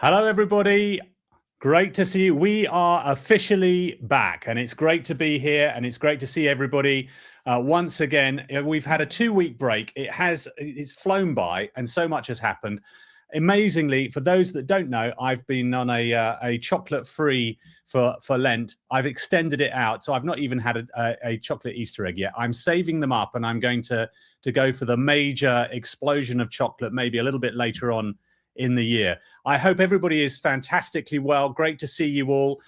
Hello, everybody. Great to see you. We are officially back, and it's great to be here, and it's great to see everybody once again. We've had a 2-week break. It's flown by, and so much has happened. Amazingly, for those that don't know, I've been on a chocolate-free for Lent. I've extended it out, so I've not even had a chocolate Easter egg yet. I'm saving them up, and I'm going to go for the major explosion of chocolate maybe a little bit later on in the year. I hope everybody is fantastically well. Great to see you all.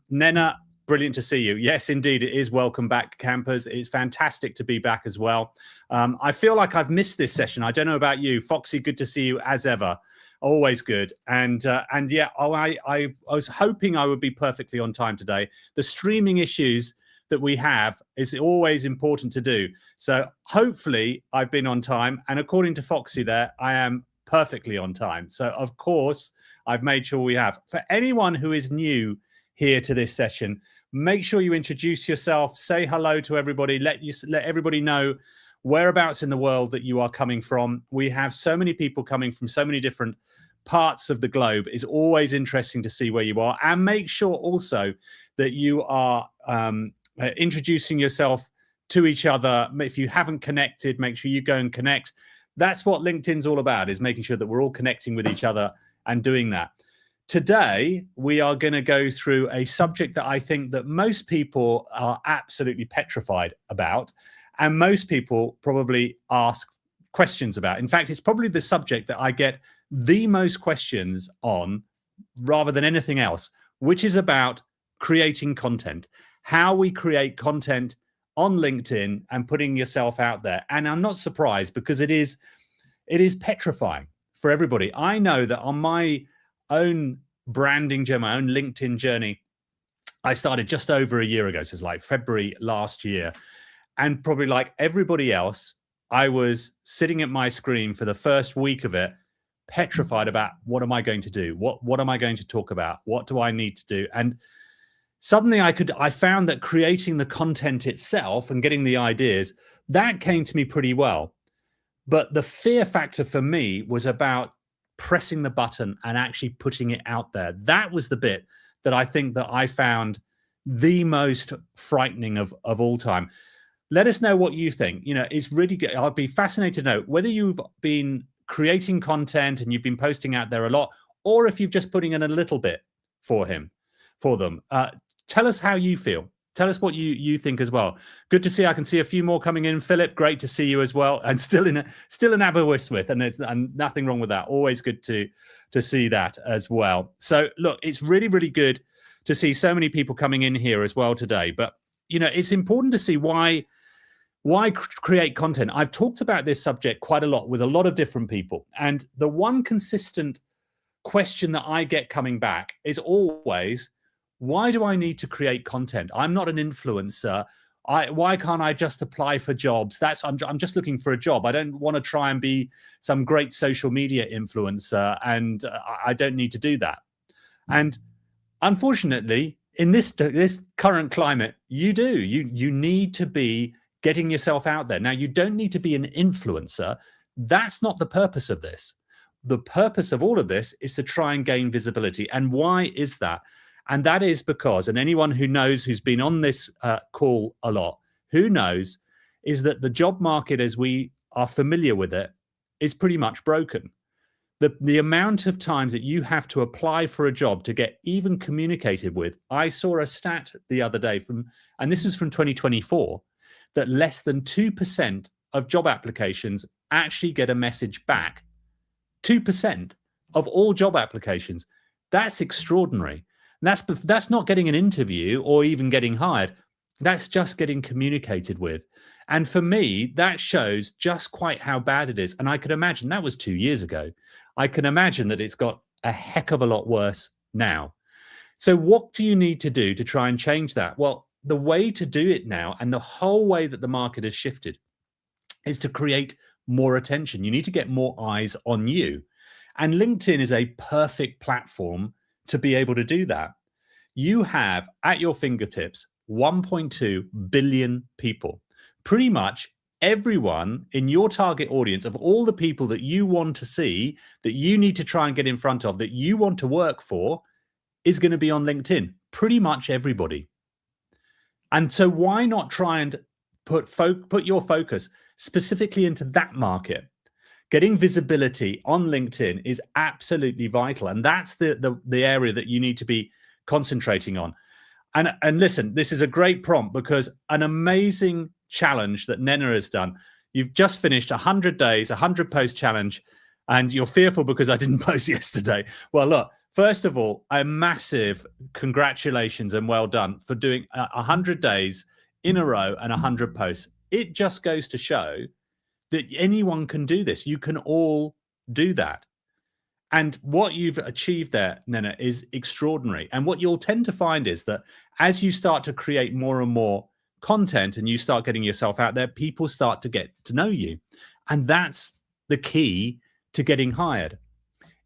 Nena, brilliant to see you. Yes, indeed, it is. Welcome back, campers. It's fantastic to be back as well. I feel like I've missed this session. I don't know about you. Foxy, good to see you as ever. Always good. And yeah, I was hoping I would be perfectly on time today. The streaming issues that we have is always important to do. So hopefully I've been on time. And according to Foxy there, I am perfectly on time. So of course I've made sure we have. For anyone who is new here to this session, make sure you introduce yourself, say hello to everybody, let everybody know whereabouts in the world that you are coming from. We have so many people coming from so many different parts of the globe. It's always interesting to see where you are, and make sure also that you are introducing yourself to each other. If you haven't connected, make sure you go and connect. That's what LinkedIn's all about, is making sure that we're all connecting with each other and doing that. Today, we are going to go through a subject that I think that most people are absolutely petrified about, and most people probably ask questions about. In fact, it's probably the subject that I get the most questions on rather than anything else, which is about creating content, how we create content on LinkedIn and putting yourself out there. And I'm not surprised, because it is petrifying for everybody. I know that on my own branding journey, my own LinkedIn journey, I started just over a year ago. So it's like February last year. And probably like everybody else, I was sitting at my screen for the first week of it, petrified about what am I going to do? What am I going to talk about? What do I need to do? And suddenly I found that creating the content itself and getting the ideas, that came to me pretty well. But the fear factor for me was about pressing the button and actually putting it out there. That was the bit that I think that I found the most frightening of all time. Let us know what you think. You know, it's really good. I'd be fascinated to know whether you've been creating content and you've been posting out there a lot, or if you've just putting in a little bit for them. Tell us how you feel. Tell us what you think as well. Good to see. I can see a few more coming in. Philip, great to see you as well. And still in Aberystwyth, and nothing wrong with that. Always good to see that as well. So look, it's really, really good to see so many people coming in here as well today. But you know, it's important to see why create content. I've talked about this subject quite a lot with a lot of different people, and the one consistent question that I get coming back is always, why do I need to create content? I'm not an influencer. Why can't I just apply for jobs? I'm just looking for a job. I don't want to try and be some great social media influencer, and I don't need to do that. And unfortunately, in this current climate, you do. You need to be getting yourself out there. Now, you don't need to be an influencer. That's not the purpose of this. The purpose of all of this is to try and gain visibility. And why is that? And that is because, and anyone who knows, who's been on this call a lot, who knows, is that the job market as we are familiar with it is pretty much broken. The amount of times that you have to apply for a job to get even communicated with. I saw a stat the other day and this is from 2024, that less than 2% of job applications actually get a message back. 2% of all job applications. That's extraordinary. That's not getting an interview or even getting hired. That's just getting communicated with. And for me, that shows just quite how bad it is. And I could imagine that was 2 years ago. I can imagine that it's got a heck of a lot worse now. So what do you need to do to try and change that? Well, the way to do it now, and the whole way that the market has shifted, is to create more attention. You need to get more eyes on you. And LinkedIn is a perfect platform to be able to do that. You have at your fingertips 1.2 billion people. Pretty much everyone in your target audience, of all the people that you want to see, that you need to try and get in front of, that you want to work for, is going to be on LinkedIn. Pretty much everybody. And so why not try and put your focus specifically into that market? Getting visibility on LinkedIn is absolutely vital. And that's the area that you need to be concentrating on. And listen, this is a great prompt, because an amazing challenge that Nena has done. You've just finished 100 days, 100 post challenge, and you're fearful because I didn't post yesterday. Well, look, first of all, a massive congratulations and well done for doing 100 days in a row and 100 posts. It just goes to show that anyone can do this. You can all do that. And what you've achieved there, Nena, is extraordinary. And what you'll tend to find is that as you start to create more and more content and you start getting yourself out there, people start to get to know you. And that's the key to getting hired.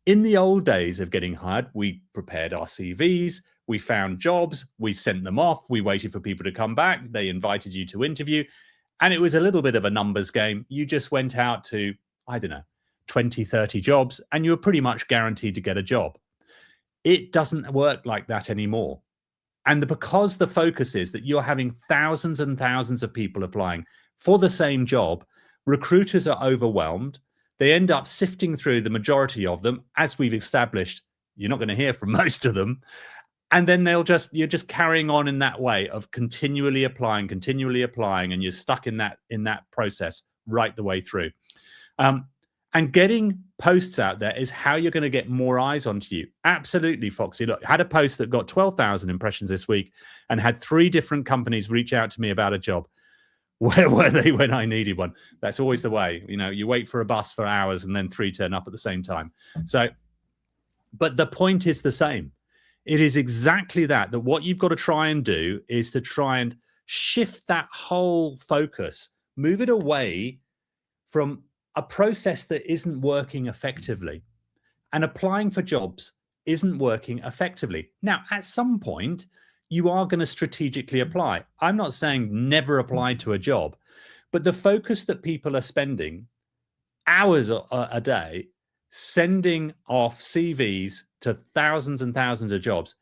In the old days of getting hired, we prepared our CVs, we found jobs, we sent them off, we waited for people to come back, they invited you to interview, and it was a little bit of a numbers game. You just went out to, I don't know, 20, 30 jobs, and you were pretty much guaranteed to get a job. It doesn't work like that anymore. And because the focus is that you're having thousands and thousands of people applying for the same job, recruiters are overwhelmed. They end up sifting through the majority of them. As we've established, you're not going to hear from most of them. And then you're just carrying on in that way of continually applying, and you're stuck in that process right the way through. And getting posts out there is how you're going to get more eyes onto you. Absolutely, Foxy. Look, I had a post that got 12,000 impressions this week and had 3 different companies reach out to me about a job. Where were they when I needed one? That's always the way. You wait for a bus for hours and then 3 turn up at the same time. So, but the point is the same. It is exactly that what you've got to try and do is to try and shift that whole focus, move it away from a process that isn't working effectively, and applying for jobs isn't working effectively. Now, at some point, you are going to strategically apply. I'm not saying never apply to a job, but the focus that people are spending hours a day sending off CVs to thousands and thousands of jobs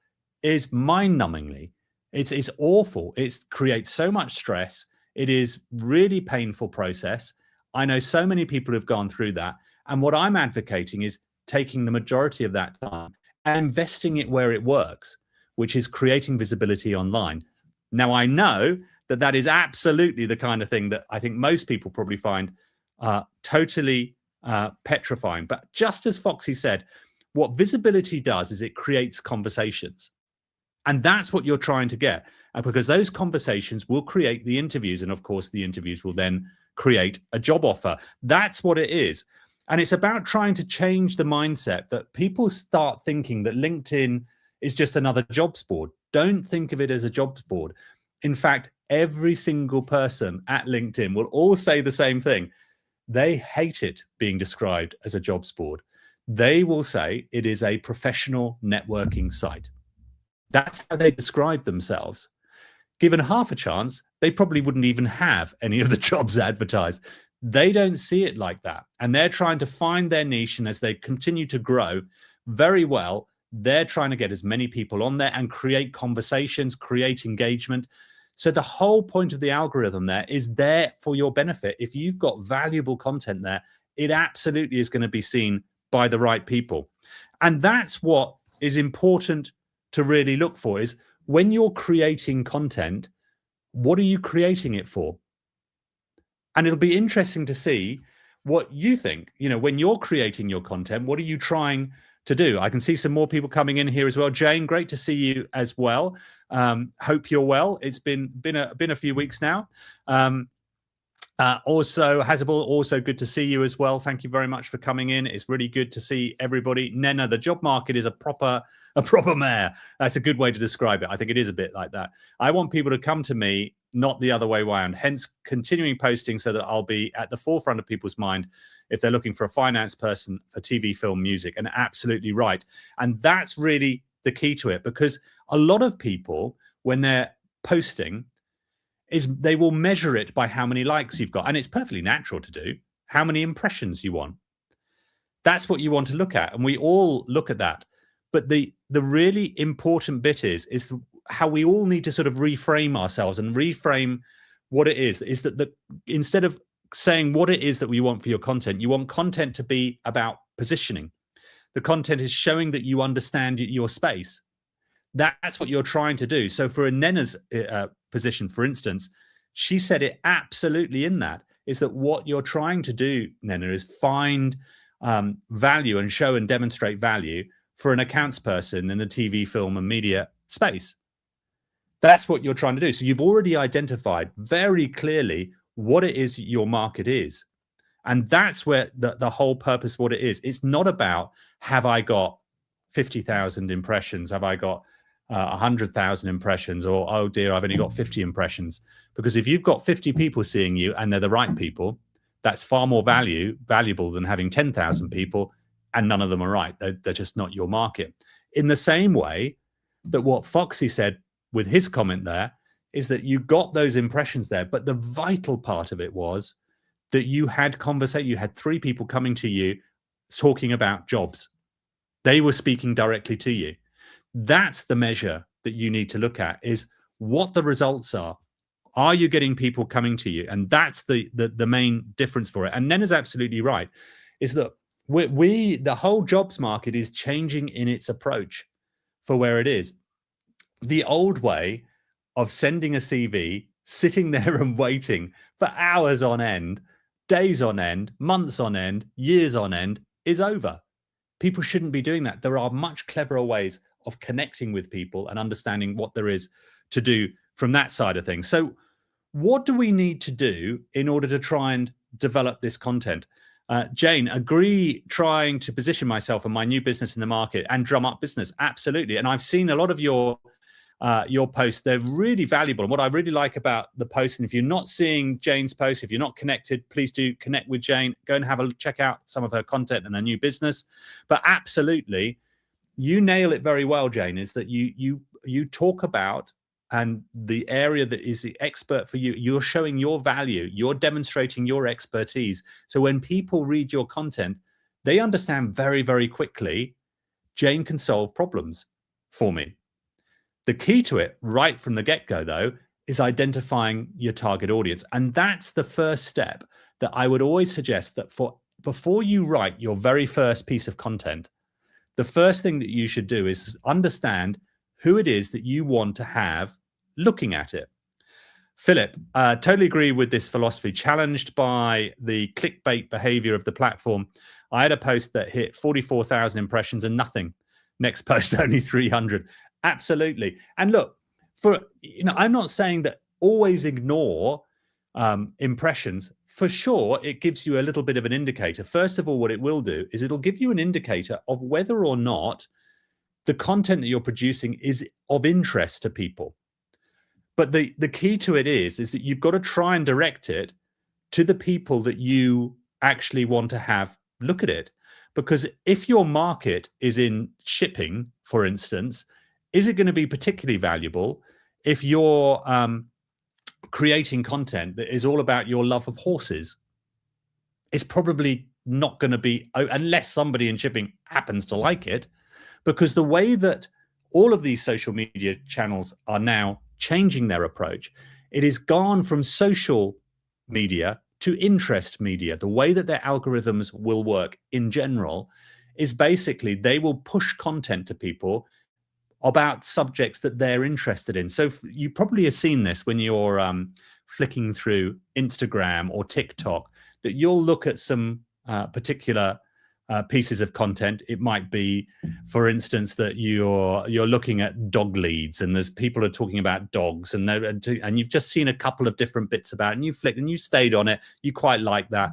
is mind-numbingly. It's awful. It creates so much stress. It is really painful process. I know so many people who've gone through that. And what I'm advocating is taking the majority of that time and investing it where it works, which is creating visibility online. Now, I know that is absolutely the kind of thing that I think most people probably find totally petrifying. But just as Foxy said, what visibility does is it creates conversations. And that's what you're trying to get, because those conversations will create the interviews. And of course, the interviews will then create a job offer. That's what it is. And it's about trying to change the mindset that people start thinking that LinkedIn is just another jobs board. Don't think of it as a jobs board. In fact, every single person at LinkedIn will all say the same thing. They hate it being described as a jobs board. They will say it is a professional networking site. That's how they describe themselves. Given half a chance, they probably wouldn't even have any of the jobs advertised. They don't see it like that. And they're trying to find their niche. And as they continue to grow very well, they're trying to get as many people on there and create conversations, create engagement. So the whole point of the algorithm there is there for your benefit. If you've got valuable content there, it absolutely is going to be seen by the right people. And that's what is important to really look for, is when you're creating content, what are you creating it for? And it'll be interesting to see what you think. When you're creating your content, what are you trying to do? I can see some more people coming in here as well. Jane, great to see you as well. Hope you're well. It's been a few weeks now. Also, Hazabal, also good to see you as well. Thank you very much for coming in. It's really good to see everybody. Nena, the job market is a proper mare. That's a good way to describe it. I think it is a bit like that. I want people to come to me, not the other way around. Hence, continuing posting so that I'll be at the forefront of people's mind if they're looking for a finance person for TV, film, music. And absolutely right. And that's really the key to it, because a lot of people, when they're posting, is they will measure it by how many likes you've got. And it's perfectly natural to do, how many impressions you want. That's what you want to look at. And we all look at that. But the really important bit is how we all need to sort of reframe ourselves and reframe what it is that instead of saying what it is that we want for your content, you want content to be about positioning. The content is showing that you understand your space. That's what you're trying to do. So for Nena's position, for instance, she said it absolutely in that, is that what you're trying to do, Nena, is find value and show and demonstrate value for an accounts person in the TV, film, and media space. That's what you're trying to do. So you've already identified very clearly what it is your market is. And that's where the whole purpose of what it is. It's not about, have I got 50,000 impressions? Have I got 100,000 impressions? Or, oh dear, I've only got 50 impressions. Because if you've got 50 people seeing you and they're the right people, that's far more valuable than having 10,000 people and none of them are right. They're just not your market. In the same way that what Foxy said with his comment there is that you got those impressions there, but the vital part of it was that you had conversation. You had 3 people coming to you talking about jobs. They were speaking directly to you. That's the measure that you need to look at, is what the results are. Are you getting people coming to you? And that's the main difference for it. And Nena's absolutely right, is that the whole jobs market is changing in its approach for where it is. The old way of sending a CV, sitting there and waiting for hours on end, days on end, months on end, years on end, is over. People shouldn't be doing that. There are much cleverer ways of connecting with people and understanding what there is to do from that side of things. So what do we need to do in order to try and develop this content? Jane, agree trying to position myself and my new business in the market and drum up business. Absolutely. And I've seen a lot of your posts. They're really valuable. And what I really like about the post, and if you're not seeing Jane's post, if you're not connected, please do connect with Jane. Go and have a check out some of her content and her new business. But absolutely, you nail it very well, Jane, is that you talk about, and the area that is the expert for you, you're showing your value, you're demonstrating your expertise. So when people read your content, they understand very, very quickly, Jane can solve problems for me. The key to it right from the get-go, though, is identifying your target audience. And that's the first step that I would always suggest, that before you write your very first piece of content, the first thing that you should do is understand who it is that you want to have looking at it. Philip, totally agree with this philosophy. Challenged by the clickbait behavior of the platform, I had a post that hit 44,000 impressions and nothing. Next post, only 300. Absolutely. And look, I'm not saying that always ignore impressions. For sure, it gives you a little bit of an indicator. First of all, what it will do is it'll give you an indicator of whether or not the content that you're producing is of interest to people. But the key to it is that you've got to try and direct it to the people that you actually want to have look at it. Because if your market is in shipping, for instance, is it going to be particularly valuable if you're creating content that is all about your love of horses? It's probably not going to be, unless somebody in shipping happens to like it, because the way that all of these social media channels are now changing their approach, it is gone from social media to interest media. The way that their algorithms will work in general is basically they will push content to people about subjects that they're interested in. So you probably have seen this when you're flicking through Instagram or TikTok, that you'll look at some particular pieces of content. It might be, for instance, that you're looking at dog leads, and there's people are talking about dogs, and you've just seen a couple of different bits about it, and you flick and you stayed on it, you quite like that,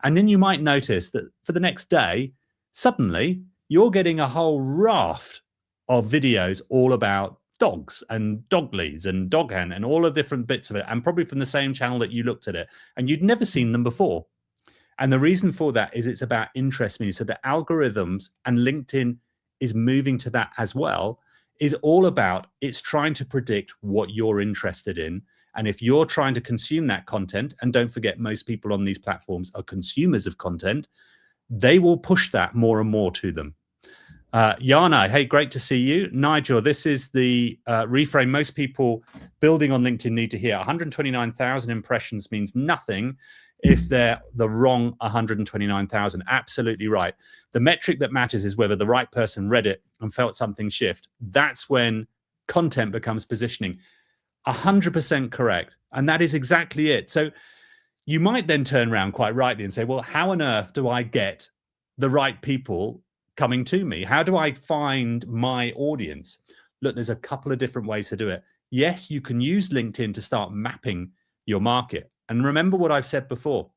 and then you might notice that for the next day, suddenly you're getting a whole raft of videos all about dogs and dog leads and dog hand and all the different bits of it, and probably from the same channel that you looked at it, and you'd never seen them before. And the reason for that is it's about interest media. So the algorithms, and LinkedIn is moving to that as well, is all about, it's trying to predict what you're interested in And if you're trying to consume that content, and don't forget, most people on these platforms are consumers of content, they will push that more and more to them. Yana, hey, great to see you. Nigel, this is the reframe most people building on LinkedIn need to hear. 129,000 impressions means nothing if they're the wrong 129,000. Absolutely right. The metric that matters is whether the right person read it and felt something shift. That's when content becomes positioning. 100% correct. And that is exactly it. So you might then turn around quite rightly and say, well, how on earth do I get the right people coming to me? How do I find my audience? Look, there's a couple of different ways to do it. Yes, you can use LinkedIn to start mapping your market. And remember what I've said before,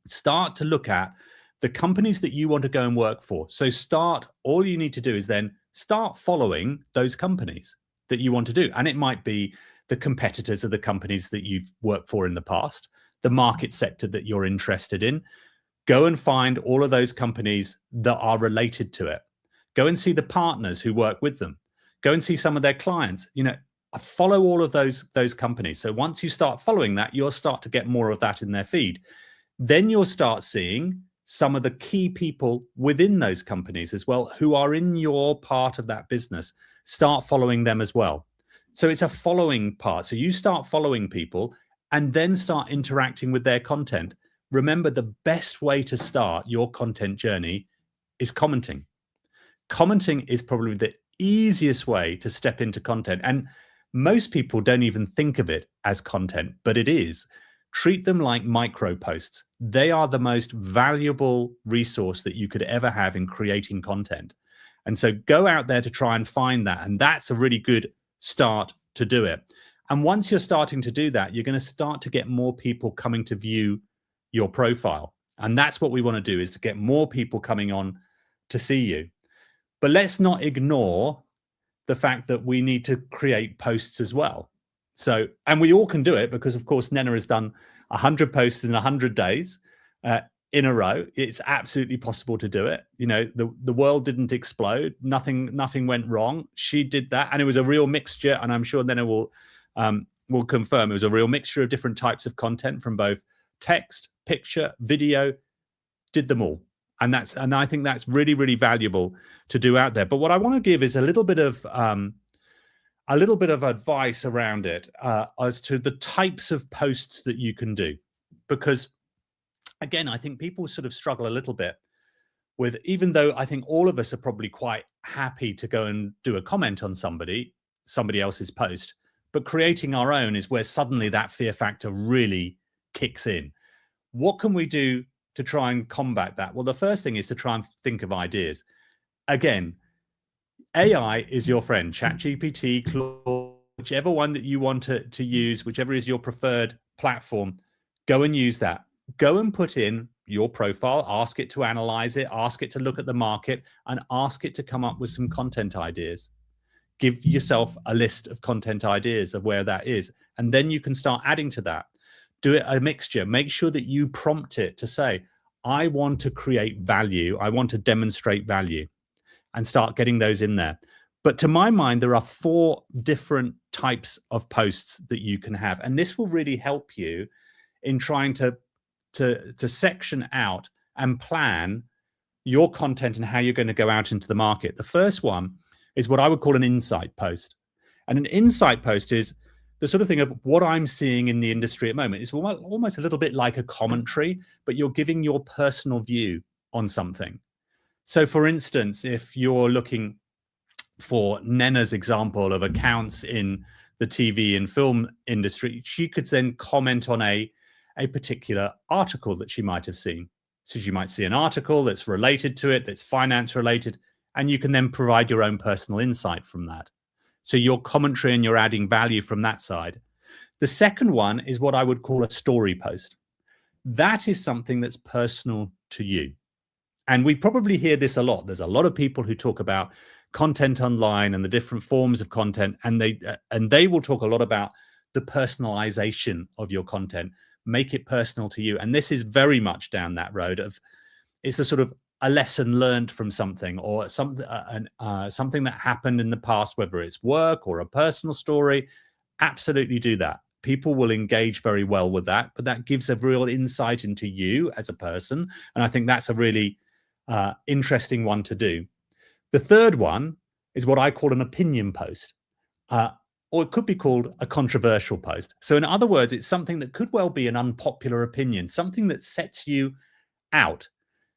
start to look at the companies that you want to go and work for. So all you need to do is then start following those companies that you want to do. And it might be the competitors of the companies that you've worked for in the past, the market sector that you're interested in. Go and find all of those companies that are related to it. Go and see the partners who work with them. Go and see some of their clients. Follow all of those companies. So once you start following that, you'll start to get more of that in their feed. Then you'll start seeing some of the key people within those companies as well, who are in your part of that business. Start following them as well. So it's a following part. So you start following people and then start interacting with their content. Remember, the best way to start your content journey is commenting. Commenting is probably the easiest way to step into content. And most people don't even think of it as content, but it is. Treat them like micro posts. They are the most valuable resource that you could ever have in creating content. And so go out there to try and find that. And that's a really good start to do it. And once you're starting to do that, you're going to start to get more people coming to view your profile. And that's what we want to do, is to get more people coming on to see you. But let's not ignore the fact that we need to create posts as well. So, and we all can do it because, of course, Nena has done 100 posts in 100 days in a row. It's absolutely possible to do it. The world didn't explode. Nothing went wrong. She did that, and it was a real mixture. And I'm sure Nena will confirm it was a real mixture of different types of content, from both text, picture, video, did them all. And I think that's really, really valuable to do out there. But what I want to give is a little bit of advice around it as to the types of posts that you can do. Because again, I think people sort of struggle a little bit with, even though I think all of us are probably quite happy to go and do a comment on somebody else's post, but creating our own is where suddenly that fear factor really kicks in. What can we do to try and combat that? Well, the first thing is to try and think of ideas. Again, AI is your friend. ChatGPT, Claude, whichever one that you want to use, whichever is your preferred platform, go and use that. Go and put in your profile, ask it to analyze it, ask it to look at the market, and ask it to come up with some content ideas. Give yourself a list of content ideas of where that is, and then you can start adding to that. Do it a mixture. Make sure that you prompt it to say, I want to create value. I want to demonstrate value, and start getting those in there. But to my mind, there are 4 different types of posts that you can have. And this will really help you in trying to section out and plan your content and how you're going to go out into the market. The first one is what I would call an insight post. And an insight post is the sort of thing of what I'm seeing in the industry at the moment. It's almost a little bit like a commentary, but you're giving your personal view on something. So for instance, if you're looking for Nena's example of accounts in the TV and film industry, she could then comment on a particular article that she might have seen. So she might see an article that's related to it, that's finance related, and you can then provide your own personal insight from that. So your commentary and you're adding value from that side. The second one is what I would call a story post. That is something that's personal to you. And we probably hear this a lot. There's a lot of people who talk about content online and the different forms of content, and they will talk a lot about the personalization of your content. Make it personal to you. And this is very much down that road of, it's a sort of a lesson learned from something, or something that happened in the past, whether it's work or a personal story. Absolutely do that. people will engage very well with that, but that gives a real insight into you as a person. And I think that's a really interesting one to do. The third one is what I call an opinion post, or it could be called a controversial post. So in other words, it's something that could well be an unpopular opinion, something that sets you out.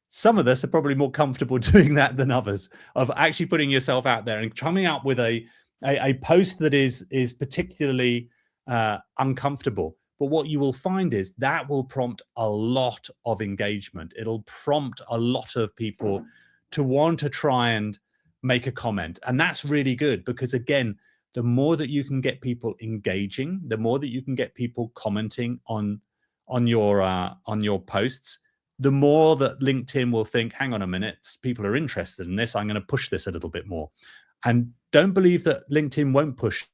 Some of us are probably more comfortable doing that than others, of actually putting yourself out there and coming up with a post that is particularly uncomfortable. But what you will find is that will prompt a lot of engagement. It'll prompt a lot of people to want to try and make a comment. And that's really good because, again, the more that you can get people engaging, the more that you can get people commenting on your posts, the more that LinkedIn will think, hang on a minute, people are interested in this. I'm going to push this a little bit more. And don't believe that LinkedIn won't push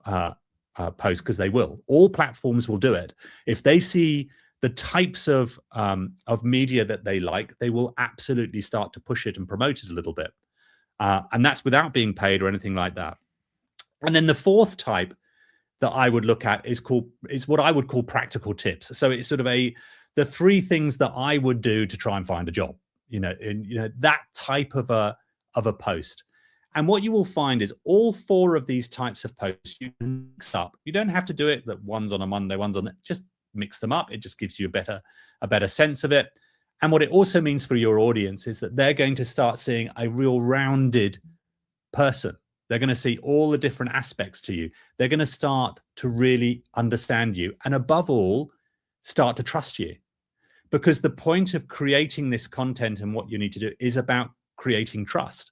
posts, because they will. All platforms will do it. If they see the types of media that they like, they will absolutely start to push it and promote it a little bit. And that's without being paid or anything like that. And then the fourth type that I would look at is what I would call practical tips. So it's sort of the three things that I would do to try and find a job, that type of a post. And what you will find is all four of these types of posts you can mix up. You don't have to do it that one's on a Monday, one's on just mix them up. It just gives you a better sense of it. And what it also means for your audience is that they're going to start seeing a real rounded person. They're going to see all the different aspects to you. They're going to start to really understand you. And above all, start to trust you. Because the point of creating this content and what you need to do is about creating trust.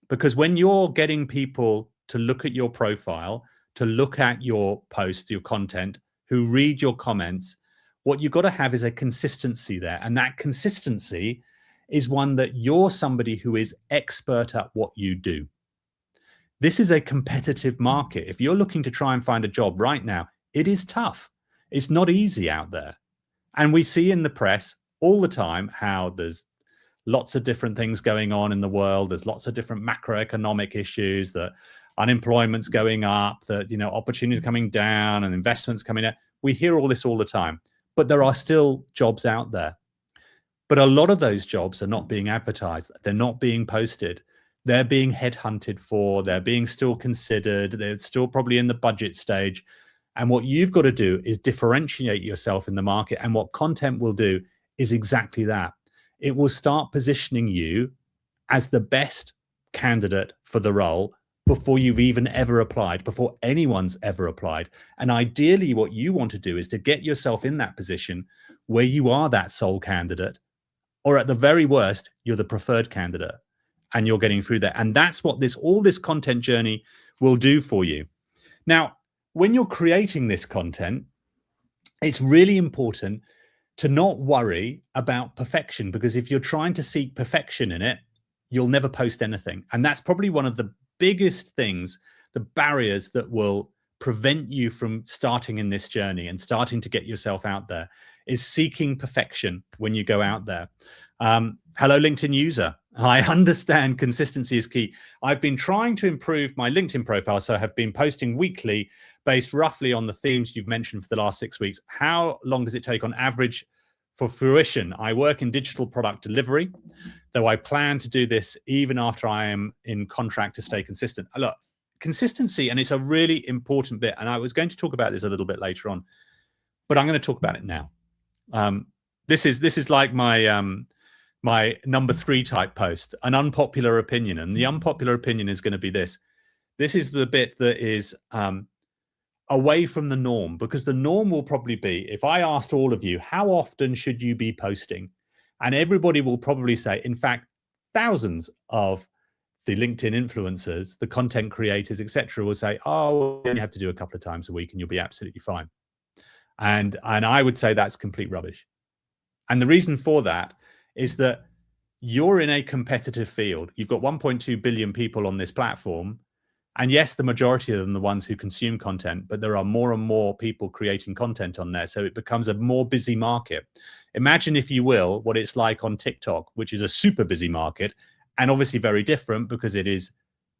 Because when you're getting people to look at your profile, to look at your post, your content, who read your comments, what you've got to have is a consistency there. And that consistency is one that you're somebody who is expert at what you do. This is a competitive market. If you're looking to try and find a job right now, it is tough. It's not easy out there. And we see in the press all the time how there's lots of different things going on in the world. There's lots of different macroeconomic issues, that unemployment's going up, that, opportunity coming down and investments coming out. We hear all this all the time, but there are still jobs out there. But a lot of those jobs are not being advertised. They're not being posted. They're being headhunted for. They're being still considered. They're still probably in the budget stage. And what you've got to do is differentiate yourself in the market. And what content will do is exactly that. It will start positioning you as the best candidate for the role before you've even ever applied, before anyone's ever applied. And ideally, what you want to do is to get yourself in that position where you are that sole candidate, or at the very worst, you're the preferred candidate and you're getting through that. And that's what all this content journey will do for you. Now, when you're creating this content, it's really important to not worry about perfection, because if you're trying to seek perfection in it, you'll never post anything. And that's probably one of the biggest things, the barriers that will prevent you from starting in this journey and starting to get yourself out there, is seeking perfection when you go out there. Hello, LinkedIn user. I understand consistency is key. I've been trying to improve my LinkedIn profile, so I have been posting weekly based roughly on the themes you've mentioned for the last 6 weeks. How long does it take on average for fruition? I work in digital product delivery, though I plan to do this even after I am in contract to stay consistent. Look, consistency, and it's a really important bit, and I was going to talk about this a little bit later on, but I'm going to talk about it now. This is like my number 3 type post, an unpopular opinion. And the unpopular opinion is going to be this. This is the bit that is away from the norm, because the norm will probably be, if I asked all of you, how often should you be posting? And everybody will probably say, in fact, thousands of the LinkedIn influencers, the content creators, etc., will say, oh, you only have to do a couple of times a week and you'll be absolutely fine. And I would say that's complete rubbish. And the reason for that is that you're in a competitive field. You've got 1.2 billion people on this platform. And yes, the majority of them are the ones who consume content, but there are more and more people creating content on there. So it becomes a more busy market. Imagine, if you will, what it's like on TikTok, which is a super busy market, and obviously very different because it is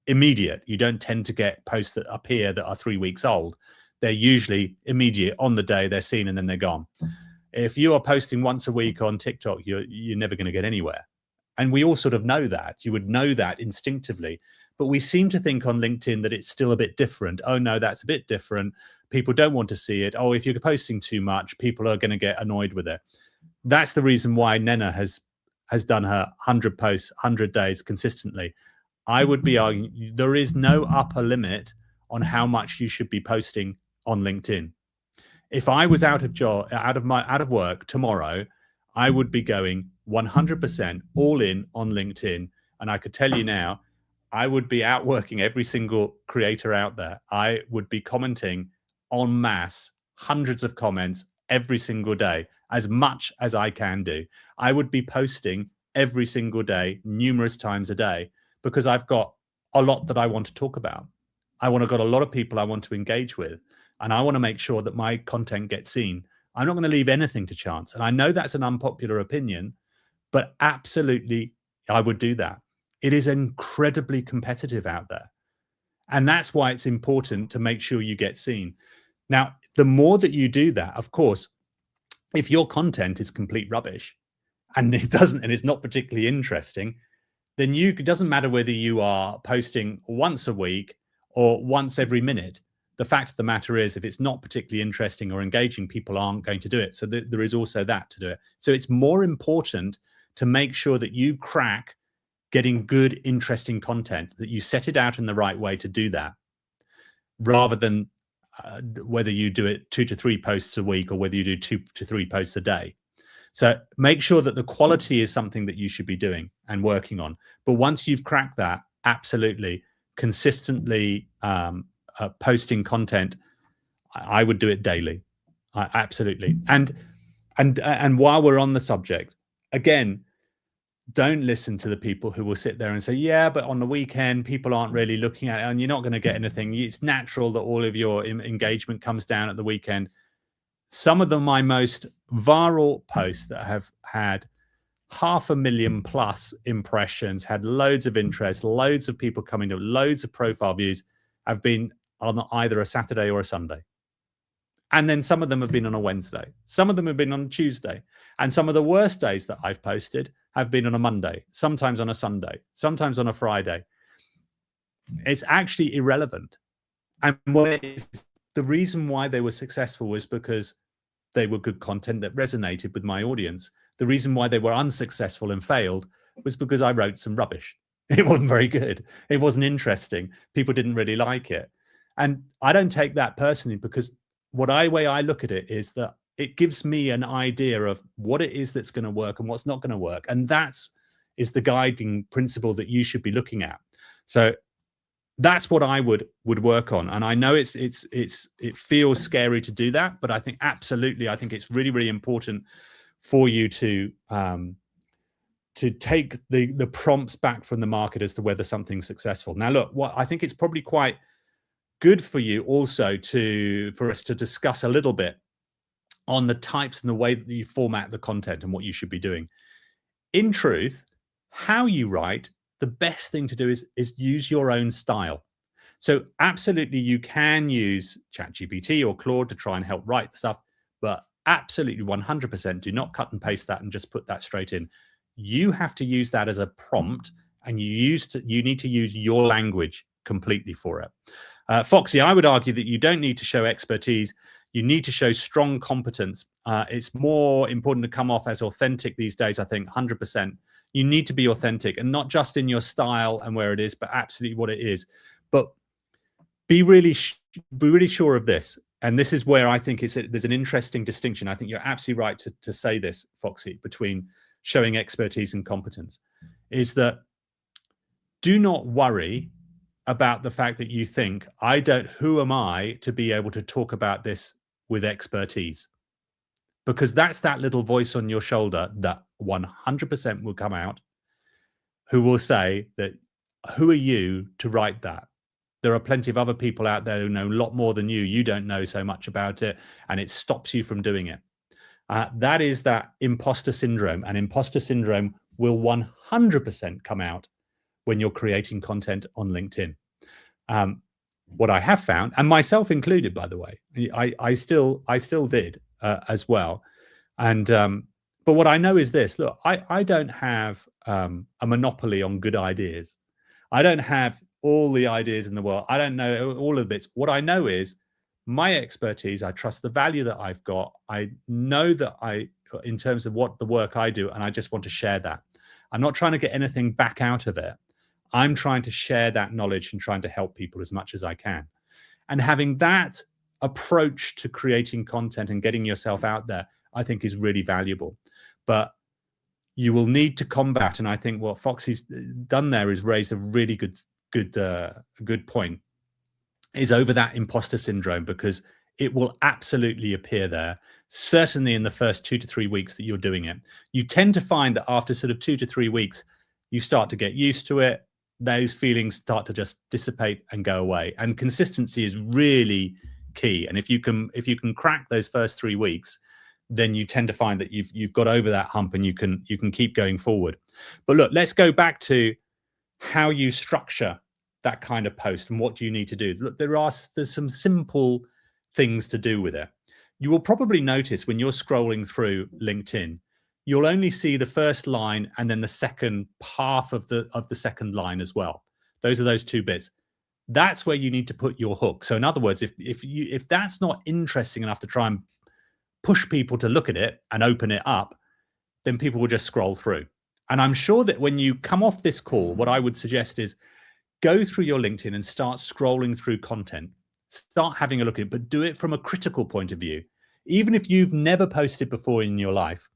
immediate. You don't tend to get posts that appear that are 3 weeks old. they're usually immediate on the day, they're seen and then they're gone. If you are posting once a week on TikTok, you're never going to get anywhere. And we all sort of know that. You would know that instinctively. But we seem to think on LinkedIn that it's still a bit different. Oh, no, that's a bit different. People don't want to see it. Oh, if you're posting too much, people are going to get annoyed with it. That's the reason why Nena has done her 100 posts, 100 days consistently. I would be arguing there is no upper limit on how much you should be posting on LinkedIn. If I was out of work tomorrow, I would be going 100% all in on LinkedIn. And I could tell you now, I would be outworking every single creator out there. I would be commenting en masse, hundreds of comments every single day, as much as I can do. I would be posting every single day, numerous times a day, because I've got a lot that I want to talk about. Got a lot of people I want to engage with, and I want to make sure that my content gets seen. I'm not going to leave anything to chance. And I know that's an unpopular opinion, but absolutely, I would do that. It is incredibly competitive out there. And that's why it's important to make sure you get seen. Now, the more that you do that, of course, if your content is complete rubbish and it's not particularly interesting, then it doesn't matter whether you are posting once a week or once every minute. The fact of the matter is, if it's not particularly interesting or engaging, people aren't going to do it. So there is also that to do it. So it's more important to make sure that you crack getting good, interesting content, that you set it out in the right way to do that, rather than whether you do it 2 to 3 posts a week or whether you do 2 to 3 posts a day. So make sure that the quality is something that you should be doing and working on. But once you've cracked that, absolutely, consistently posting content, I would do it daily. Absolutely. And while we're on the subject, again, don't listen to the people who will sit there and say, yeah, but on the weekend, people aren't really looking at it and you're not going to get anything. It's natural that all of your engagement comes down at the weekend. Some of my most viral posts that have had 500,000 plus impressions, had loads of interest, loads of people coming to, loads of profile views, have been on either a Saturday or a Sunday. And then some of them have been on a Wednesday. Some of them have been on a Tuesday. And some of the worst days that I've posted have been on a Monday, sometimes on a Sunday, sometimes on a Friday. It's actually irrelevant. And the reason why they were successful was because they were good content that resonated with my audience. The reason why they were unsuccessful and failed was because I wrote some rubbish. It wasn't very good. It wasn't interesting. People didn't really like it. And I don't take that personally, because way I look at it is that it gives me an idea of what it is that's going to work and what's not going to work. And is the guiding principle that you should be looking at. So that's what I would work on. And I know it feels scary to do that, but I think absolutely, I think it's really, really important for you to take the prompts back from the market as to whether something's successful. Now, look, what I think it's probably quite good for you also for us to discuss a little bit on the types and the way that you format the content and what you should be doing. In truth, how you write, the best thing to do is use your own style. So absolutely, you can use ChatGPT or Claude to try and help write the stuff, but absolutely 100% do not cut and paste that and just put that straight in. You have to use that as a prompt, and you need to use your language completely for it. Foxy, I would argue that you don't need to show expertise. You need to show strong competence. It's more important to come off as authentic these days, I think, 100%. You need to be authentic, and not just in your style and where it is, but absolutely what it is. But be really sure of this. And this is where I think there's an interesting distinction. I think you're absolutely right to say this, Foxy, between showing expertise and competence, is that do not worry about the fact that you think, who am I to be able to talk about this with expertise? Because that's that little voice on your shoulder that 100% will come out, who will say that, who are you to write that? There are plenty of other people out there who know a lot more than you. You don't know so much about it, and it stops you from doing it. That is that imposter syndrome, and imposter syndrome will 100% come out when you're creating content on LinkedIn. What I have found, and myself included, by the way, I still did as well. And but what I know is this: look, I don't have a monopoly on good ideas. I don't have all the ideas in the world. I don't know all of the bits. What I know is my expertise. I trust the value that I've got. I know that in terms of what the work I do, and I just want to share that. I'm not trying to get anything back out of it. I'm trying to share that knowledge and trying to help people as much as I can. And having that approach to creating content and getting yourself out there, I think is really valuable. But you will need to combat, and I think what Foxy's done there is raised a really good point, is over that imposter syndrome, because it will absolutely appear there, certainly in the first 2 to 3 weeks that you're doing it. You tend to find that after sort of 2 to 3 weeks, you start to get used to it. Those feelings start to just dissipate and go away. And consistency is really key. And if you can crack those first 3 weeks, then you tend to find that you've got over that hump and you can keep going forward. But look, let's go back to how you structure that kind of post and what do you need to do. Look, there's some simple things to do with it. You will probably notice when you're scrolling through LinkedIn, you'll only see the first line and then the second half of the second line as well. Those are those two bits. That's where you need to put your hook. So in other words, if that's not interesting enough to try and push people to look at it and open it up, then people will just scroll through. And I'm sure that when you come off this call, what I would suggest is go through your LinkedIn and start scrolling through content. Start having a look at it, but do it from a critical point of view. Even if you've never posted before in your life,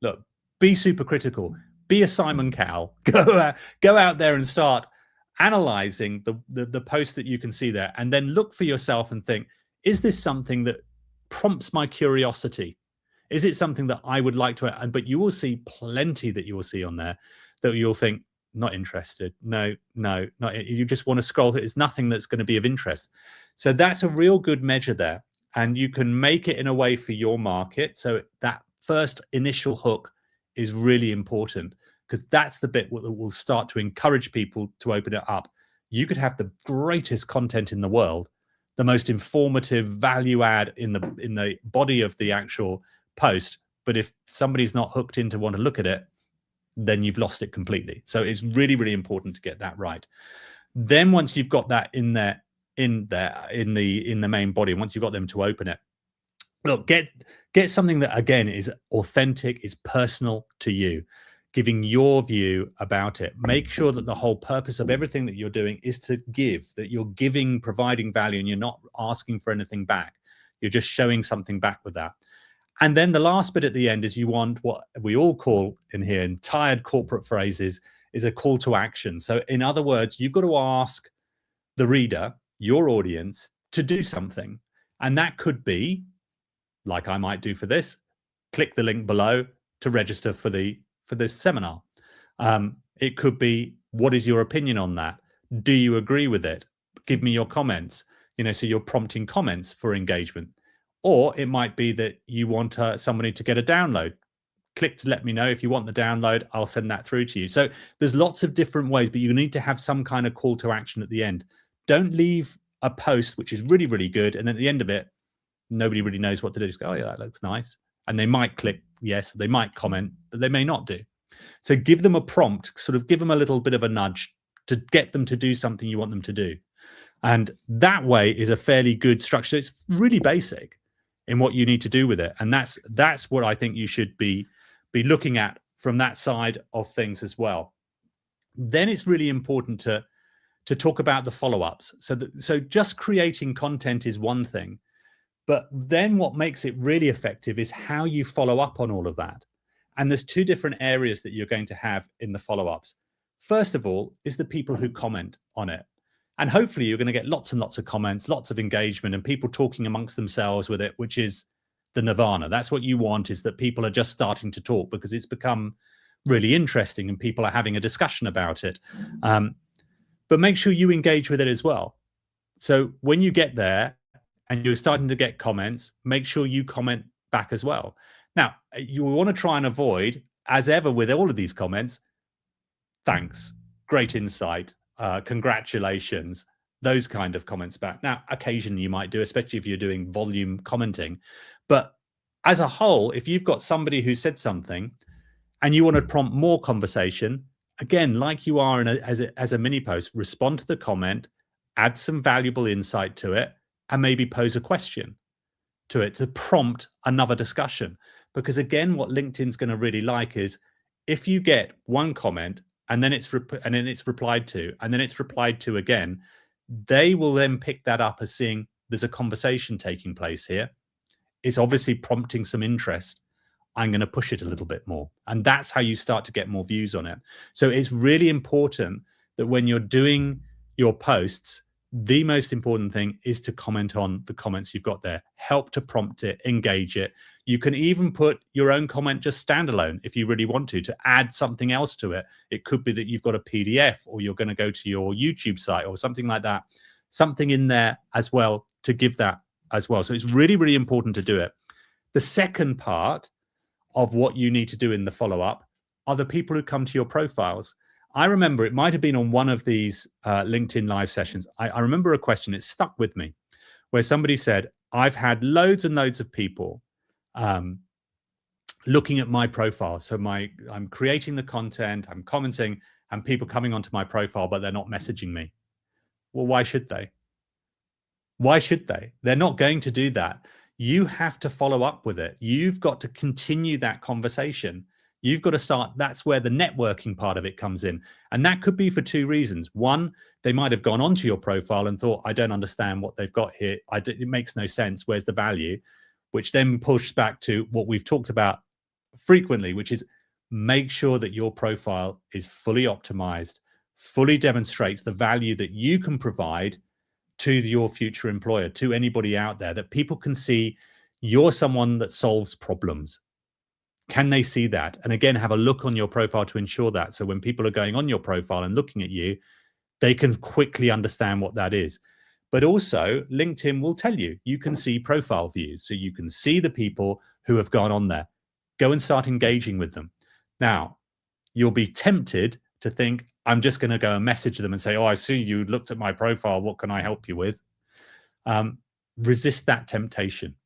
look, be super critical. Be a Simon Cowell. Go out there and start analyzing the post that you can see there, and then look for yourself and think, is this something that prompts my curiosity? Is it something that I would like to? But you will see plenty that you will see on there that you'll think, not interested. No, not. You just want to scroll through. It's nothing that's going to be of interest. So that's a real good measure there. And you can make it in a way for your market. So that first initial hook is really important, because that's the bit that will start to encourage people to open it up. You could have the greatest content in the world, the most informative value add in the body of the actual post, but if somebody's not hooked in to want to look at it, then you've lost it completely. So it's really, really important to get that right. Then once you've got that in the main body, once you've got them to open it, look, get something that again is authentic, is personal to you, giving your view about it. Make sure that the whole purpose of everything that you're doing is to give, that you're giving, providing value, and you're not asking for anything back. You're just showing something back with that. And then the last bit at the end is you want what we all call in here, in tired corporate phrases, is a call to action. So in other words, you've got to ask the reader, your audience, to do something. And that could be, like I might do for this, click the link below to register for this seminar. It could be, what is your opinion on that? Do you agree with it? Give me your comments. So you're prompting comments for engagement. Or it might be that you want somebody to get a download. Click to let me know if you want the download. I'll send that through to you. So there's lots of different ways, but you need to have some kind of call to action at the end. Don't leave a post which is really, really good, and then at the end of it, nobody really knows what to do. Just go, oh yeah, that looks nice. And they might click yes, they might comment, but they may not do. So give them a prompt, sort of give them a little bit of a nudge to get them to do something you want them to do. And that way is a fairly good structure. It's really basic in what you need to do with it. And that's what I think you should be looking at from that side of things as well. Then it's really important to talk about the follow-ups. So just creating content is one thing, but then what makes it really effective is how you follow up on all of that. And there's two different areas that you're going to have in the follow-ups. First of all is the people who comment on it. And hopefully you're going to get lots and lots of comments, lots of engagement, and people talking amongst themselves with it, which is the nirvana. That's what you want, is that people are just starting to talk because it's become really interesting and people are having a discussion about it. But make sure you engage with it as well. So when you get there and you're starting to get comments, make sure you comment back as well. Now, you want to try and avoid, as ever with all of these comments, thanks, great insight, congratulations, those kind of comments back. Now, occasionally you might do, especially if you're doing volume commenting. But as a whole, if you've got somebody who said something and you want to prompt more conversation, again, like you are as a mini post, respond to the comment, add some valuable insight to it, and maybe pose a question to it to prompt another discussion. Because again, what LinkedIn's going to really like is if you get one comment and then it's replied to, and then it's replied to again, they will then pick that up as seeing there's a conversation taking place here. It's obviously prompting some interest. I'm going to push it a little bit more. And that's how you start to get more views on it. So it's really important that when you're doing your posts, the most important thing is to comment on the comments you've got there. Help to prompt it, engage it. You can even put your own comment just standalone if you really want to add something else to it. It could be that you've got a PDF or you're going to go to your YouTube site or something like that. Something in there as well to give that as well. So it's really, really important to do it. The second part of what you need to do in the follow-up are the people who come to your profiles. I remember it might have been on one of these LinkedIn live sessions. I remember a question, it stuck with me, where somebody said, I've had loads and loads of people looking at my profile. So I'm creating the content, I'm commenting, and people coming onto my profile, but they're not messaging me. Well, why should they? Why should they? They're not going to do that. You have to follow up with it. You've got to continue that conversation. You've got to start. That's where the networking part of it comes in. And that could be for two reasons. One, they might have gone onto your profile and thought, I don't understand what they've got here. It makes no sense. Where's the value? Which then pushes back to what we've talked about frequently, which is make sure that your profile is fully optimized, fully demonstrates the value that you can provide to your future employer, to anybody out there, that people can see you're someone that solves problems. Can they see that? And again, have a look on your profile to ensure that. So when people are going on your profile and looking at you, they can quickly understand what that is. But also, LinkedIn will tell you, you can see profile views. So you can see the people who have gone on there. Go and start engaging with them. Now, you'll be tempted to think, I'm just going to go and message them and say, oh, I see you looked at my profile. What can I help you with? Resist that temptation.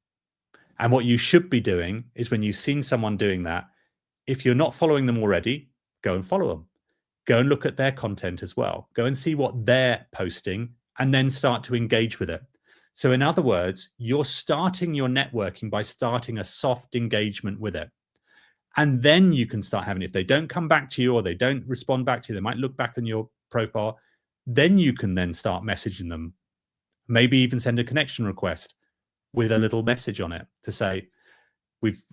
And what you should be doing is when you've seen someone doing that, if you're not following them already, go and follow them. Go and look at their content as well. Go and see what they're posting and then start to engage with it. So in other words, you're starting your networking by starting a soft engagement with it. And then you can start having, if they don't come back to you or they don't respond back to you, they might look back on your profile, then you can then start messaging them. Maybe even send a connection request with a little message on it to say,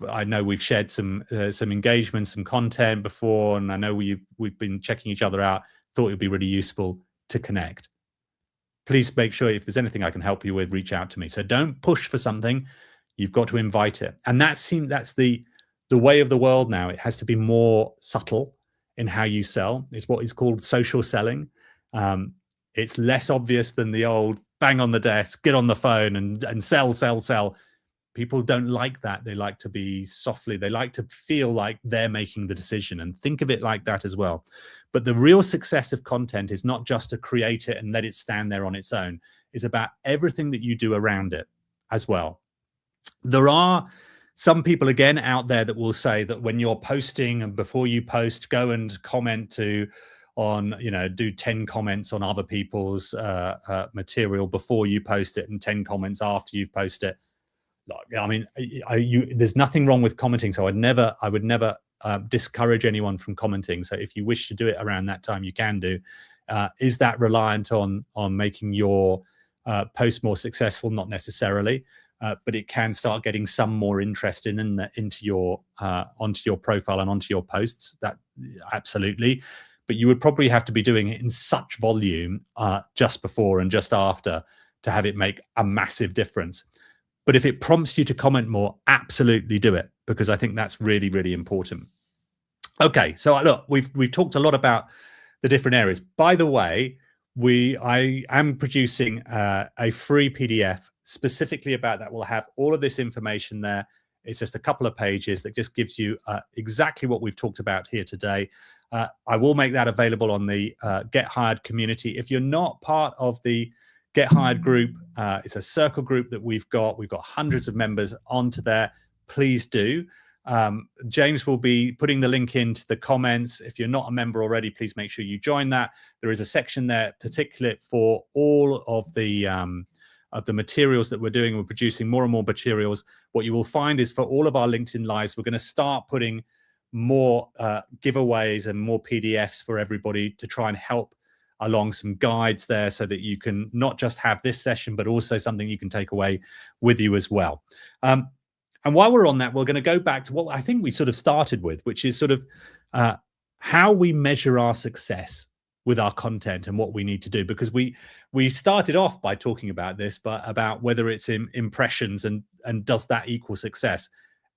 I know we've shared some engagement, some content before, and I know we've been checking each other out. Thought it'd be really useful to connect. Please make sure if there's anything I can help you with, reach out to me. So don't push for something. You've got to invite it. And that's the way of the world now. It has to be more subtle in how you sell. It's what is called social selling. It's less obvious than the old bang on the desk, get on the phone and sell. People don't like that. They like to be softly. They like to feel like they're making the decision, and think of it like that as well. But the real success of content is not just to create it and let it stand there on its own. It's about everything that you do around it as well. There are some people, again, out there that will say that when you're posting and before you post, go and comment do 10 comments on other people's material before you post it and 10 comments after you've posted it. I mean, there's nothing wrong with commenting. So I would never discourage anyone from commenting. So if you wish to do it around that time, you can do. Is that reliant on making your post more successful? Not necessarily. But it can start getting some more interest onto your profile and onto your posts. That absolutely, but you would probably have to be doing it in such volume just before and just after to have it make a massive difference. But if it prompts you to comment more, absolutely do it, because I think that's really, really important. Okay, so look, we've talked a lot about the different areas. By the way, I am producing a free PDF specifically about that. We'll have all of this information there. It's just a couple of pages that just gives you exactly what we've talked about here today. I will make that available on the Get Hired community. If you're not part of the Get Hired group. It's a circle group that we've got. We've got hundreds of members onto there. Please do. James will be putting the link into the comments. If you're not a member already, please make sure you join that. There is a section there particularly for all of the materials that we're doing. We're producing more and more materials. What you will find is for all of our LinkedIn Lives, we're going to start putting more giveaways and more PDFs for everybody to try and help along some guides there, so that you can not just have this session, but also something you can take away with you as well. And while we're on that, we're going to go back to what I think we sort of started with, which is sort of how we measure our success with our content and what we need to do. Because we started off by talking about this, but about whether it's impressions and does that equal success?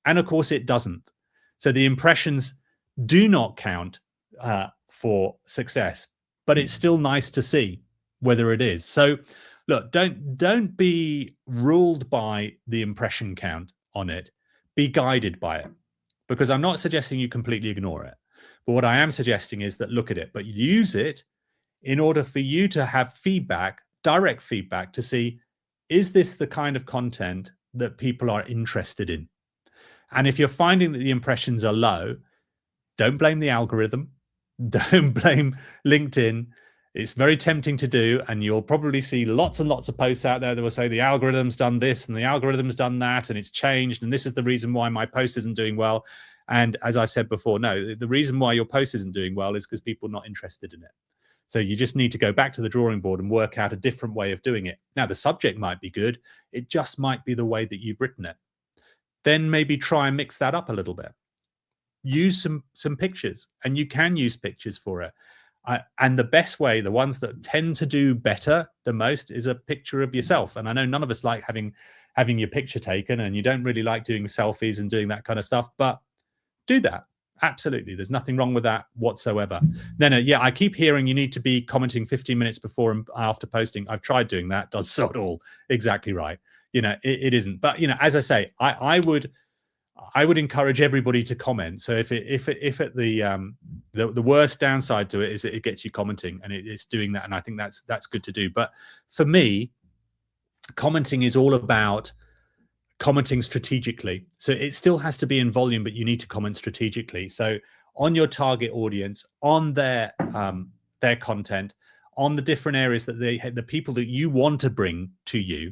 And of course it doesn't. So the impressions do not count for success, but it's still nice to see whether it is. So look, don't be ruled by the impression count on it. Be guided by it, because I'm not suggesting you completely ignore it, but what I am suggesting is that look at it, but use it in order for you to have feedback, direct feedback, to see, is this the kind of content that people are interested in? And if you're finding that the impressions are low, don't blame the algorithm. Don't blame LinkedIn. It's very tempting to do, and you'll probably see lots and lots of posts out there that will say the algorithm's done this and the algorithm's done that and it's changed and this is the reason why my post isn't doing well. And as I've said before, no, the reason why your post isn't doing well is because people are not interested in it. So you just need to go back to the drawing board and work out a different way of doing it. Now, the subject might be good. It just might be the way that you've written it. Then maybe try and mix that up a little bit. Use some pictures, and you can use pictures for it. And the best way, the ones that tend to do better the most, is a picture of yourself. And I know none of us like having your picture taken, and you don't really like doing selfies and doing that kind of stuff, but do that. Absolutely. There's nothing wrong with that whatsoever. No, yeah, I keep hearing you need to be commenting 15 minutes before and after posting. I've tried doing that. Does sod all exactly right. It isn't. But, as I say, I would encourage everybody to comment. So if the worst downside to it is that it gets you commenting, and it's doing that, and I think that's good to do. But for me, commenting is all about commenting strategically. So it still has to be in volume, but you need to comment strategically. So on your target audience, on their content, on the different areas that the people that you want to bring to you,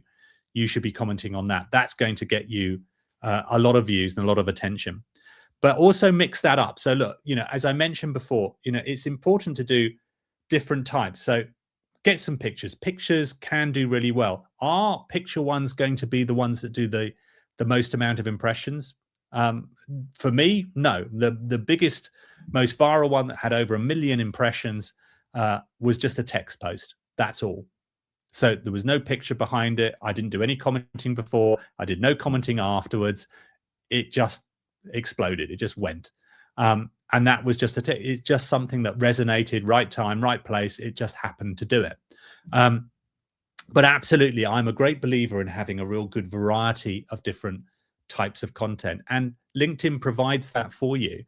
you should be commenting on that. That's going to get you a lot of views and a lot of attention. But also mix that up. So look, as I mentioned before, it's important to do different types. So get some pictures. Pictures can do really well. Are picture ones going to be the ones that do the most amount of impressions? For me, no. The biggest, most viral one that had over 1 million impressions was just a text post. That's all. So there was no picture behind it. I didn't do any commenting before. I did no commenting afterwards. It just exploded. It just went. And that was just it's just something that resonated, right time, right place. It just happened to do it. But absolutely, I'm a great believer in having a real good variety of different types of content. And LinkedIn provides that for you.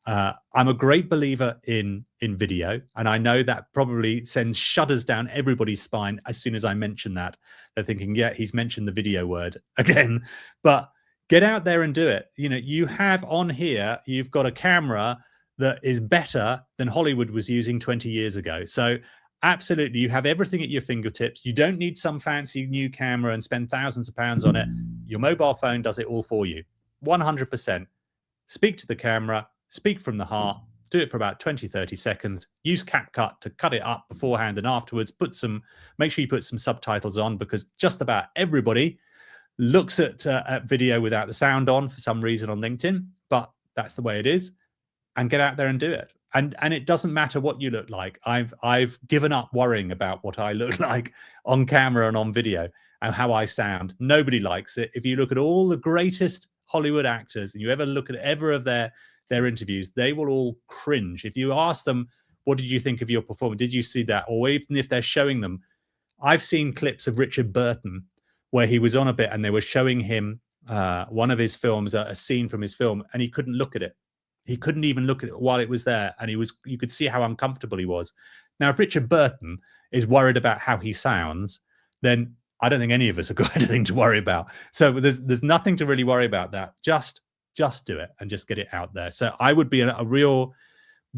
I'm a great believer in video, and I know that probably sends shudders down everybody's spine as soon as I mention that. They're thinking, yeah, he's mentioned the video word again. But get out there and do it. You have on here, you've got a camera that is better than Hollywood was using 20 years ago. So absolutely, you have everything at your fingertips. You don't need some fancy new camera and spend thousands of pounds on it. Your mobile phone does it all for you. 100%. Speak to the camera. Speak from the heart, do it for about 20, 30 seconds, use CapCut to cut it up beforehand and afterwards, make sure you put some subtitles on, because just about everybody looks at video without the sound on for some reason on LinkedIn, but that's the way it is. And get out there and do it. And it doesn't matter what you look like. I've given up worrying about what I look like on camera and on video and how I sound. Nobody likes it. If you look at all the greatest Hollywood actors and you ever look at ever of their interviews, they will all cringe. If you ask them, what did you think of your performance? Did you see that? Or even if they're showing them, I've seen clips of Richard Burton where he was on a bit and they were showing him one of his films, a scene from his film, and he couldn't look at it. He couldn't even look at it while it was there. And you could see how uncomfortable he was. Now, if Richard Burton is worried about how he sounds, then I don't think any of us have got anything to worry about. So there's nothing to really worry about that. Just do it and just get it out there. So I would be a real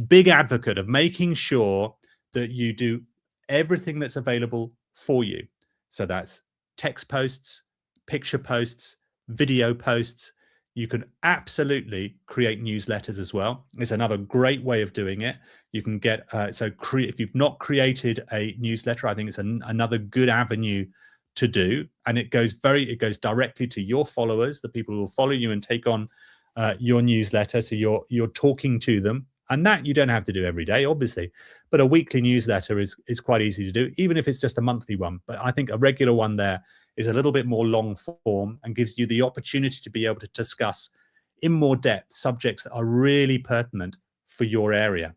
big advocate of making sure that you do everything that's available for you. So that's text posts, picture posts, video posts. You can absolutely create newsletters as well. It's another great way of doing it. You can get if you've not created a newsletter, I think it's another good avenue to do, and it goes directly to your followers, the people who will follow you and take on your newsletter. So you're talking to them, and that you don't have to do every day, obviously, but a weekly newsletter is quite easy to do, even if it's just a monthly one. But I think a regular one there is a little bit more long form and gives you the opportunity to be able to discuss in more depth subjects that are really pertinent for your area.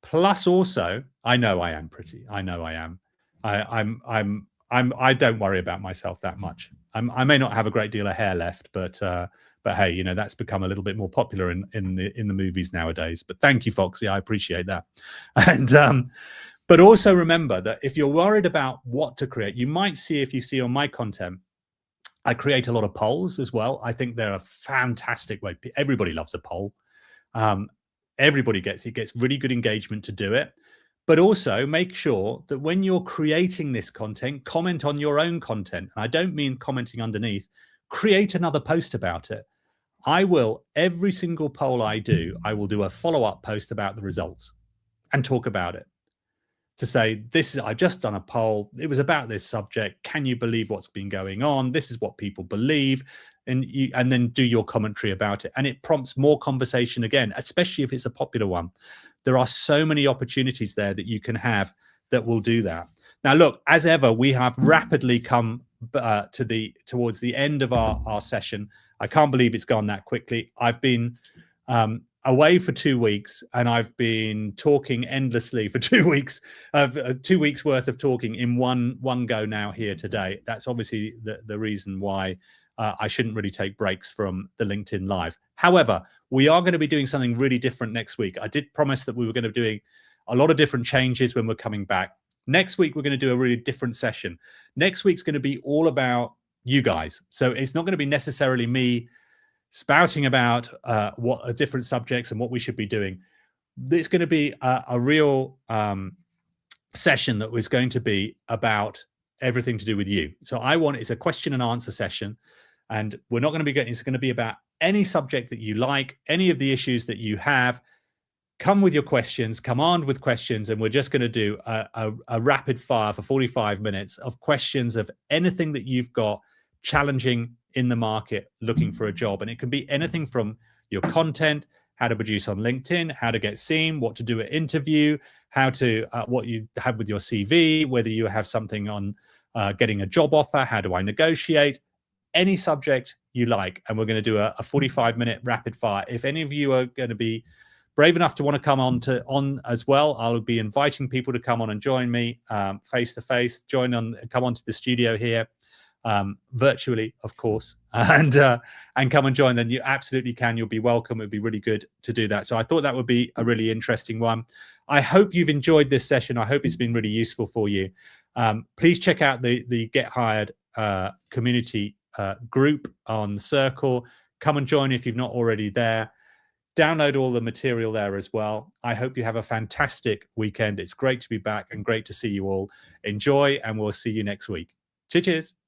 Plus, also, I know I am pretty. I know I am. I don't worry about myself that much. I may not have a great deal of hair left, but hey, you know, that's become a little bit more popular in the movies nowadays. But thank you, Foxy. I appreciate that. And but also remember that if you're worried about what to create, you might see, if you see on my content, I create a lot of polls as well. I think they're a fantastic way. Everybody loves a poll. Everybody gets really good engagement to do it. But also make sure that when you're creating this content, comment on your own content. And I don't mean commenting underneath. Create another post about it. I will, every single poll I do, I will do a follow-up post about the results and talk about it. To say, I've just done a poll. It was about this subject. Can you believe what's been going on? This is what people believe. And then do your commentary about it. And it prompts more conversation again, especially if it's a popular one. There are so many opportunities there that you can have that will do that. Now, look, as ever, we have rapidly come towards the end of our session. I can't believe it's gone that quickly. I've been away for 2 weeks, and I've been talking endlessly for 2 weeks, 2 weeks worth of talking in one go now here today. That's obviously the reason why I shouldn't really take breaks from the LinkedIn Live. However, we are going to be doing something really different next week. I did promise that we were going to be doing a lot of different changes when we're coming back. Next week, we're going to do a really different session. Next week's going to be all about you guys. So it's not going to be necessarily me spouting about what different subjects and what we should be doing. It's going to be a real session that was going to be about everything to do with you. So it's a question and answer session, and we're not going to be getting, it's going to be about any subject that you like, any of the issues that you have. Come with your questions, come armed with questions, and we're just going to do a rapid fire for 45 minutes of questions of anything that you've got challenging in the market looking for a job. And it can be anything from your content, how to produce on LinkedIn, how to get seen, what to do at interview, how to what you have with your CV, whether you have something on getting a job offer, how do I negotiate, any subject you like. And we're going to do a 45-minute rapid fire. If any of you are going to be brave enough to want to come on as well, I'll be inviting people to come on and join me face to face, come onto the studio here, virtually, of course, and come and join. Then you absolutely can. You'll be welcome. It'd be really good to do that. So I thought that would be a really interesting one. I hope you've enjoyed this session. I hope it's been really useful for you. Please check out the Get Hired community group on Circle. Come and join if you've not already there. Download all the material there as well. I hope you have a fantastic weekend. It's great to be back and great to see you all. Enjoy, and we'll see you next week. Cheers.